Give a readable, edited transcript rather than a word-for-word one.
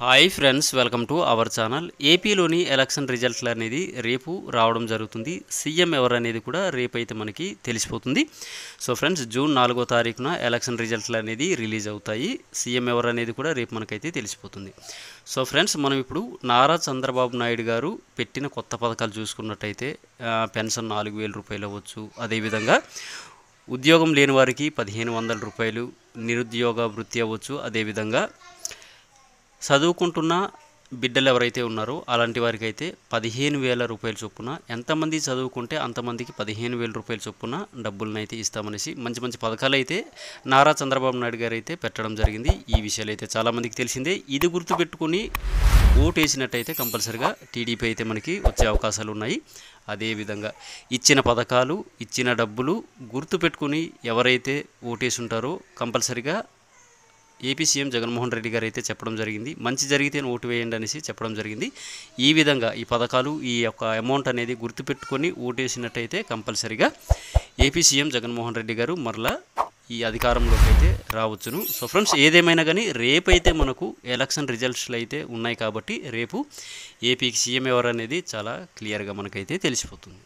Hi friends, welcome to our channel. ఏపీలోని election రిజల్ట్లు అనేది రేపు రావడం జరుగుతుంది. సీఎం ఎవరు అనేది కూడా రేపు అయితే మనకి తెలిసిపోతుంది. సో ఫ్రెండ్స్, జూన్ 4వ తారీఖున ఎలక్షన్ రిజల్ట్లు అనేది రిలీజ్ అవుతాయి. సీఎం ఎవరు అనేది కూడా రేపు మనకైతే తెలిసిపోతుంది. సో ఫ్రెండ్స్, మనం ఇప్పుడు నారా చంద్రబాబు నాయుడు గారు పెట్టిన కొత్త పథకాలు చూసుకున్నట్టయితే పెన్షన్ 4,000 రూపాయలు అవ్వచ్చు. అదేవిధంగా ఉద్యోగం లేని వారికి 1,500 రూపాయలు, నిరుద్యోగ వృత్తి అవ్వచ్చు. అదేవిధంగా చదువుకుంటున్న బిడ్డలు ఎవరైతే ఉన్నారో అలాంటి వారికి అయితే 15,000 రూపాయల చొప్పున, ఎంతమంది చదువుకుంటే అంతమందికి 15,000 రూపాయల చొప్పున డబ్బులను అయితే ఇస్తామనేసి మంచి మంచి పథకాలు అయితే నారా చంద్రబాబు నాయుడు గారు అయితే పెట్టడం జరిగింది. ఈ విషయాలు అయితే చాలామందికి తెలిసిందే. ఇది గుర్తుపెట్టుకుని ఓటు వేసినట్టయితే కంపల్సరిగా టీడీపీ అయితే మనకి వచ్చే అవకాశాలు ఉన్నాయి. అదేవిధంగా ఇచ్చిన పథకాలు, ఇచ్చిన డబ్బులు గుర్తుపెట్టుకుని ఎవరైతే ఓటేసి ఉంటారో కంపల్సరిగా ఏపీ సీఎం జగన్మోహన్ రెడ్డి గారు అయితే చెప్పడం జరిగింది. మంచి జరిగితే ఓటు వేయండి అనేసి చెప్పడం జరిగింది. ఈ విధంగా ఈ పథకాలు, ఈ యొక్క అమౌంట్ అనేది గుర్తుపెట్టుకొని ఓటేసినట్టయితే కంపల్సరిగా ఏపీ సీఎం జగన్మోహన్ రెడ్డి గారు మరలా ఈ అధికారంలోకి అయితే రావచ్చును. సో ఫ్రెండ్స్, ఏదేమైనా కానీ రేపైతే మనకు ఎలక్షన్ రిజల్ట్స్లు అయితే ఉన్నాయి కాబట్టి రేపు ఏపీకి సీఎం ఎవరు అనేది చాలా క్లియర్గా మనకైతే తెలిసిపోతుంది.